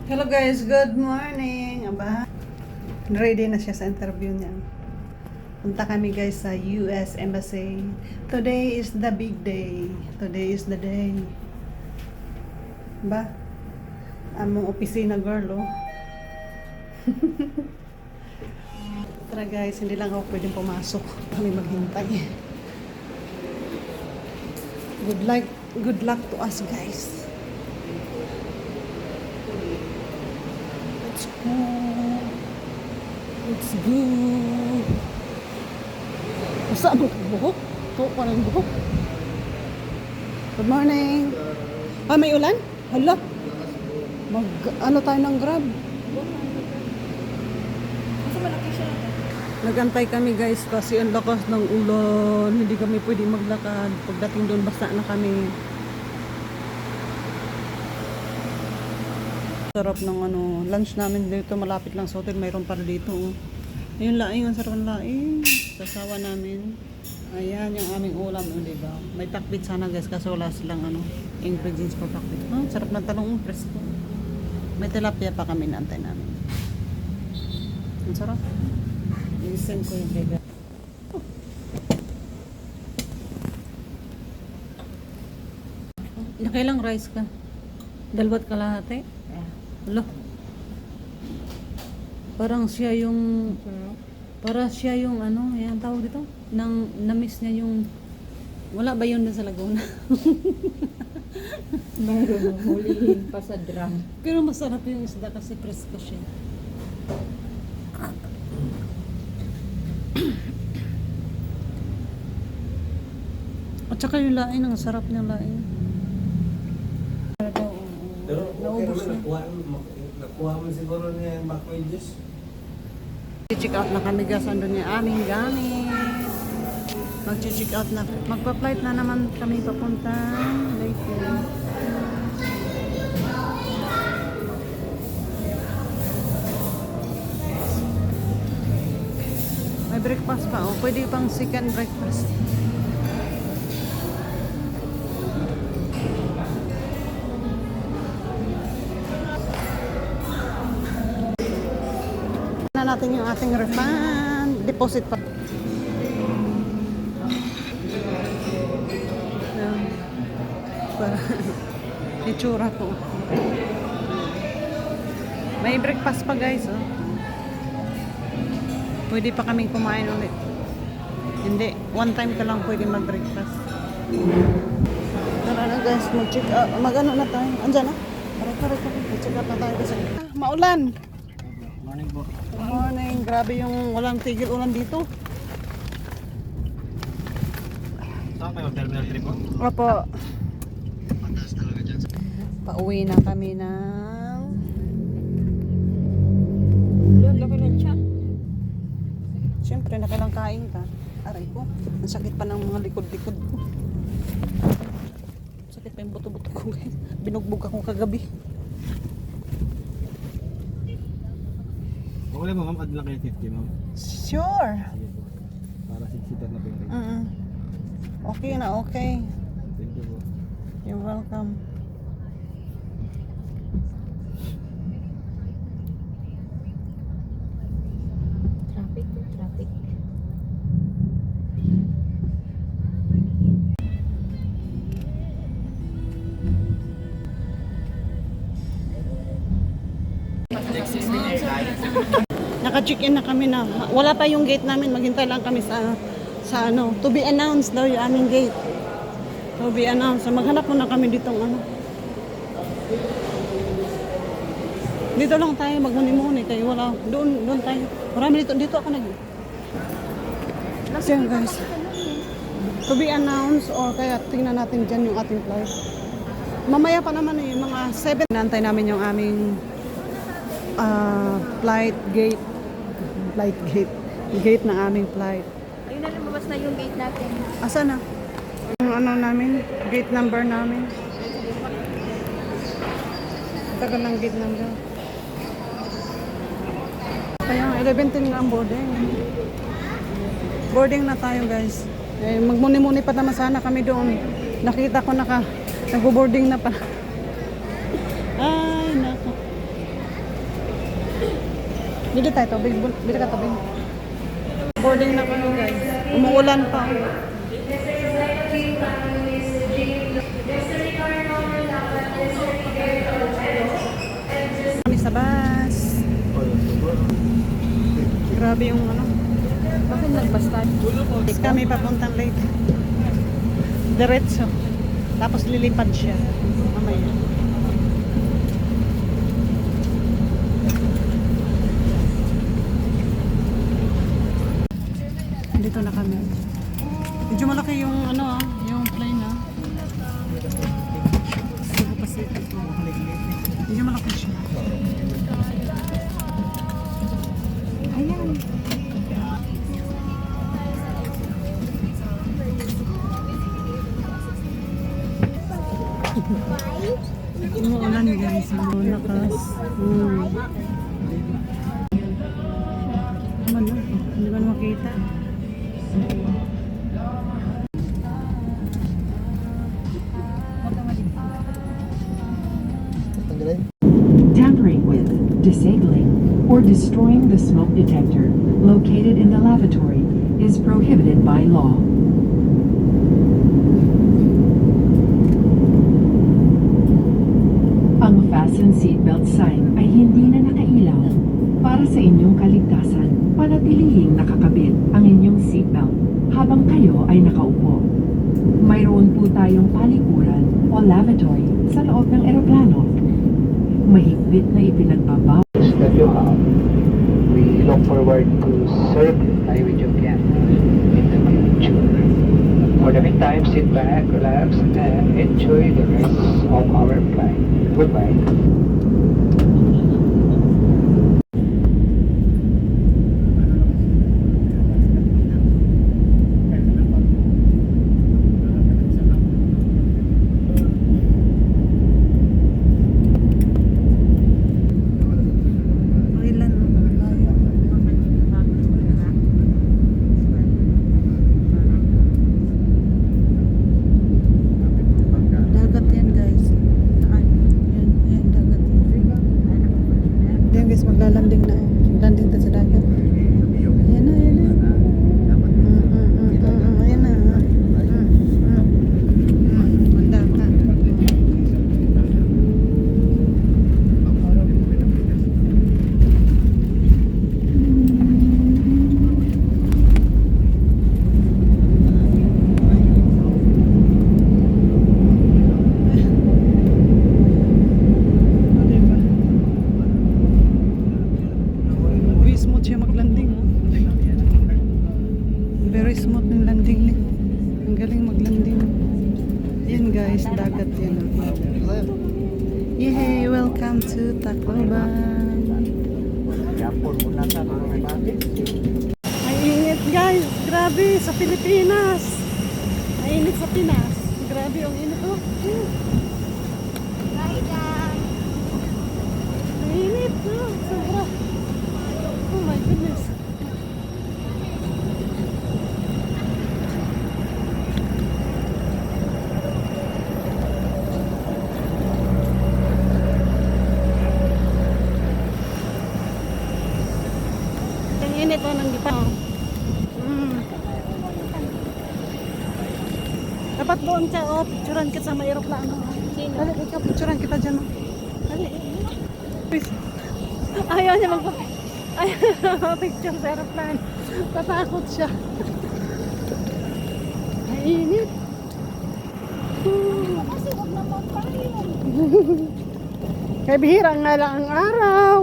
Hello guys, good morning. Aba, ready na siya sa interview niya. Punta kami guys sa US Embassy. Today is the big day. Today is the day. Ba? Among opisina girl, oh. Tara guys, hindi lang ako pwedeng pumasok. Kami maghintay. Good luck to us guys. Let's go. Masa ang buhok? Ito pa ng buhok. Good morning. Ah, may ulan? Hala. Ano tayo ng Grab? Nagantay kami guys kasi ang lakas ng ulan. Hindi kami pwede maglakad. Pagdating doon, basta na kami. Sarap ng lunch namin dito, malapit lang sa hotel, mayroon para dito. Ayun laing, ang sarap ng laing. Sasawa namin. Ayan yung aming ulam, diba? May takbit sana guys kasi wala silang ingredients for takbit. Sarap ng talong, presko. May tilapia pa kami naantay namin. Ang sarap. I-send ko yung bega. Nakailang rice ka? Dalawat kalahati? Alo. Parang siya yung yan tawag dito. Na-miss niya yung wala ba yun na sa Laguna? Mayroon hulihin pa sa drum. Pero masarap yung isda kasi presko siya. At saka yung lain, ang sarap niyang lain. Pero okay Naubos naman, nakuha mo siguro niya yung back-wages. I-check out na kami guys, andun yung aming gamit. Mag-check out na. Magpa-flight na naman kami papunta Leyte. May breakfast pa, pwede pang second breakfast. Natin yung ating refund deposit pa. Para itsura ko. May breakfast pa guys, oh. Pwede pa kaming kumain ulit. Hindi, one time ka lang pwede mag-breakfast. Tara na guys, mag-check out. Mag-ano na tayo. Andyan na. Tara. Mag-check out na tayo kasi maulan. Morning po. Good morning. Grabe yung walang tigil ulan dito. Saan kayo? Terminal 3 po? Opo. Pauwi na kami ng... Laki na siya. Siyempre, nakilang kain ka. Aray ko. Ang sakit pa ng mga likod-likod ko. Sakit pa yung buto-buto ko. Binugbog ako kagabi. Okay mo ma'am, add lang kayo 50 ma'am. Sure. Sige po. Para 6-seater na po yung rate. Okay na, okay. Thank you po. You're welcome. Traffic. Naka-check-in na kami na. Wala pa yung gate namin. Maghintay lang kami sa to be announced daw yung aming gate. To be announced. So, maghanap muna kami ditong Dito lang tayo magmuni-muni tayo. Wala. Doon tayo. Marami dito ako So yan guys. To be announced or kaya tingnan natin dyan yung ating flight. Mamaya pa naman mga 7. Nantay namin yung aming flight gate. Gate ng aming flight. Ayun na lumabas na yung gate natin. Asa na? Yung namin, gate number namin. Tagal ng gate number. Kaya 11:10 na ang boarding. Boarding na tayo guys. Magmuni-muni pa naman sana kami doon. Nakita ko nagbo-boarding na pa. Ay, nako. Bili tayo tubig. Bili ka tubig. Boarding na kami guys. Umuulan pa. Kami sa bus. Grabe yung ano. Bakit nagpa-start? Tapos kami papuntang late. Diretso. Tapos lilipad siya. Mamaya. Dito na kami. Medyo malaki yung ano yung plane Cebu Pacific. Medyo malaki siya. Ayan. Umuulan guys. Lakas. Ano? Hindi ko na makita. Tampering with, disabling, or destroying the smoke detector located in the lavatory is prohibited by law. Ang fasten seatbelt sign ay hindi na nakailaw. Para sa inyong kaligtasan, panatilihing nakakabit ang inyong seatbelt habang kayo ay nakaupo. Mayroon po tayong palikuran o lavatory sa loob ng eroplano. Mahigpit na ipinagbabawal. That you have. We look forward to serve you with your camera in the future. For the meantime, sit back, relax, and enjoy the rest of our flight. Goodbye. Ilan? Dagat yan guys. Yan dagat yan. Yan guys, maglalanding na. Landing tayo sa dagat. Ayan na, ayan na. Ayan na. Manda ka. Very smooth siya maglanding. Very smooth ng landing niya. Ang galing maglanding. Yan guys, dagat yan. Yay! Welcome to Tacloban. Ay init guys, grabe sa Pilipinas. Ay init sa Pinas. Grabe ang init oh. Ang init oh, sobra. Oh my goodness. Ang init oh ng gipa. Dapat doon ka oh, picturean kita sa may aeroplano. Dali, ikaw picturean kita dyan oh. Dali. Please. Ayaw niya ayaw picture sa aeroplano. Tatakot siya. Ay, init. Kaya bihira nga lang ang araw.